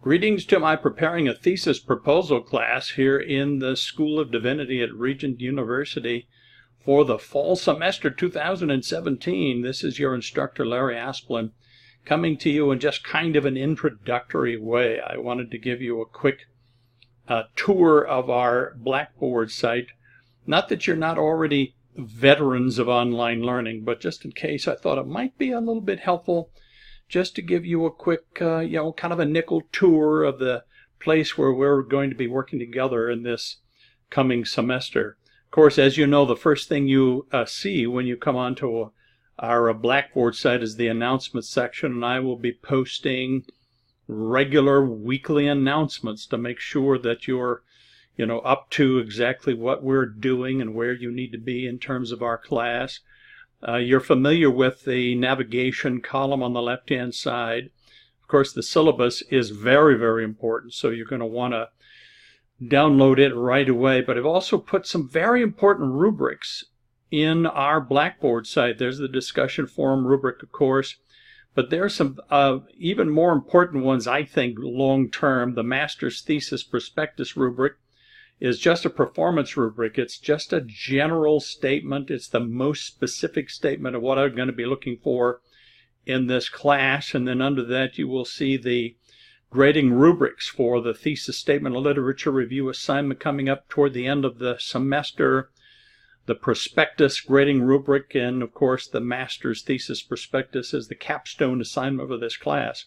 Greetings to my Preparing a Thesis proposal class here in the School of Divinity at Regent University for the fall semester 2017. This is your instructor, Larry Asplund, coming to you in just kind of an introductory way. I wanted to give you a quick tour of our Blackboard site. Not that you're not already veterans of online learning, but just in case, I thought it might be a little bit helpful just to give you a quick, kind of a nickel tour of the place where we're going to be working together in this coming semester. Of course, as you know, the first thing you see when you come onto our Blackboard site is the announcements section, and I will be posting regular weekly announcements to make sure that you're, up to exactly what we're doing and where you need to be in terms of our class. You're familiar with the navigation column on the left-hand side. Of course, the syllabus is very, very important, so you're going to want to download it right away. But I've also put some very important rubrics in our Blackboard site. There's the discussion forum rubric, of course, but there are some even more important ones, I think, long-term. The Master's Thesis Prospectus rubric is just a performance rubric. It's just a general statement. It's the most specific statement of what I'm going to be looking for in this class. And then under that, you will see the grading rubrics for the Thesis Statement of Literature Review assignment coming up toward the end of the semester, the Prospectus grading rubric, and of course the Master's Thesis Prospectus is the capstone assignment for this class.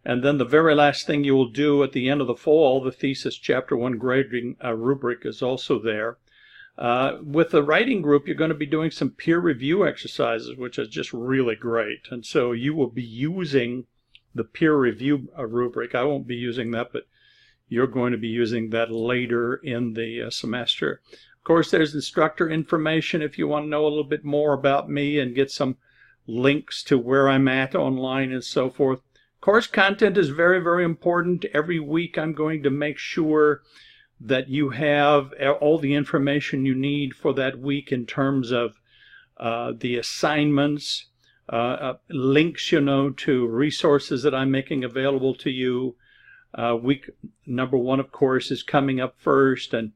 And then the very last thing you will do at the end of the fall, the Thesis Chapter 1 grading rubric is also there. With the writing group, you're going to be doing some peer review exercises, which is just really great. And so you will be using the peer review rubric. I won't be using that, but you're going to be using that later in the semester. Of course, there's instructor information if you want to know a little bit more about me and get some links to where I'm at online and so forth. Course content is very, very important. Every week I'm going to make sure that you have all the information you need for that week in terms of the assignments, links, to resources that I'm making available to you. Week number 1, of course, is coming up first, and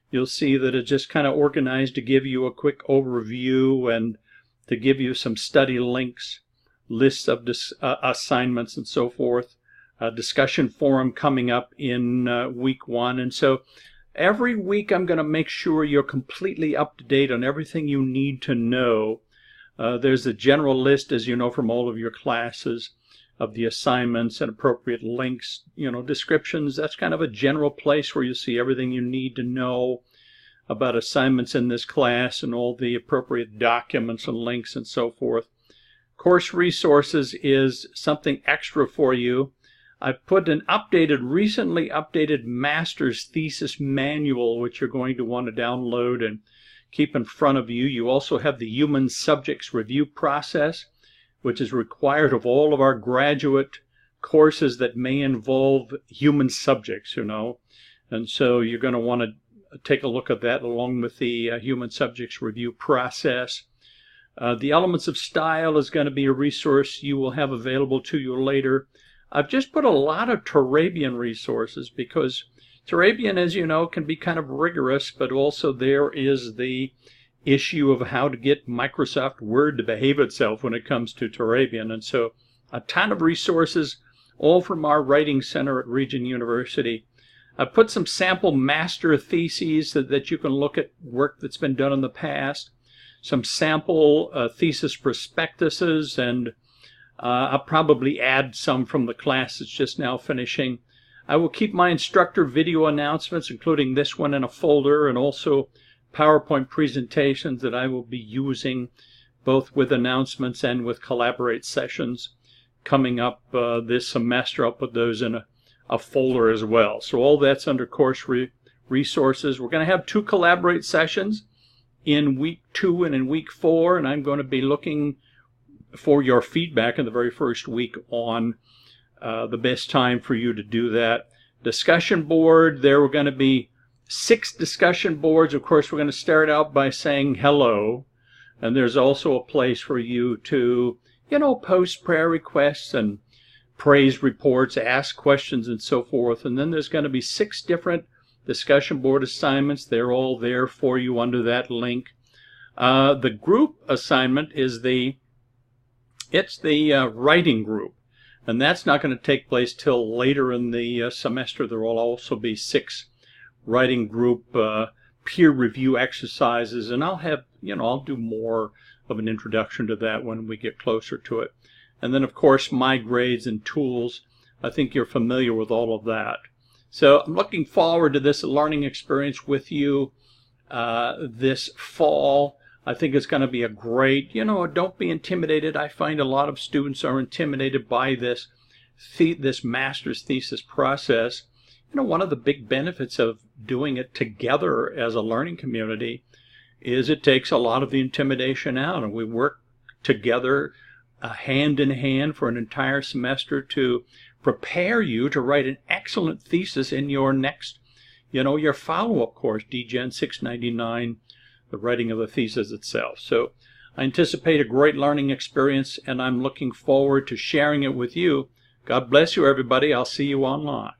you'll see that it's just kind of organized to give you a quick overview and to give you some study links, lists of assignments and so forth. Discussion forum coming up in week 1. And so every week I'm going to make sure you're completely up to date on everything you need to know. There's a general list, as you know from all of your classes, of the assignments and appropriate links, descriptions. That's kind of a general place where you see everything you need to know about assignments in this class and all the appropriate documents and links and so forth. Course resources is something extra for you. I've put an recently updated Master's Thesis Manual, which you're going to want to download and keep in front of you. You also have the Human Subjects Review process, which is required of all of our graduate courses that may involve human subjects, And so you're going to want to take a look at that along with the Human Subjects Review process. The Elements of Style is going to be a resource you will have available to you later. I've just put a lot of Turabian resources because Turabian, as you know, can be kind of rigorous, but also there is the issue of how to get Microsoft Word to behave itself when it comes to Turabian. And so a ton of resources, all from our Writing Center at Regent University. I've put some sample master theses that you can look at work that's been done in the past. Some sample thesis prospectuses, and I'll probably add some from the class that's just now finishing. I will keep my instructor video announcements, including this one, in a folder, and also PowerPoint presentations that I will be using both with announcements and with Collaborate sessions coming up this semester. I'll put those in a folder as well. So all that's under course resources. We're going to have 2 Collaborate sessions in week 2 and in week 4, and I'm going to be looking for your feedback in the very first week on the best time for you to do that. Discussion board, there are going to be 6 discussion boards. Of course, we're going to start out by saying hello, and there's also a place for you to, post prayer requests and praise reports, ask questions, and so forth. And then there's going to be 6 different discussion board assignments. They're all there for you under that link. The group assignment is the writing group, and that's not going to take place till later in the semester. There will also be 6 writing group peer review exercises, and I'll have, I'll do more of an introduction to that when we get closer to it. And then, of course, my grades and tools. I think you're familiar with all of that. So I'm looking forward to this learning experience with you this fall. I think it's going to be a great, don't be intimidated. I find a lot of students are intimidated by this master's thesis process. One of the big benefits of doing it together as a learning community is it takes a lot of the intimidation out, and we work together hand in hand for an entire semester to prepare you to write an excellent thesis in your next, your follow-up course, DGEN697, the writing of the thesis itself. So I anticipate a great learning experience, and I'm looking forward to sharing it with you. God bless you, everybody. I'll see you online.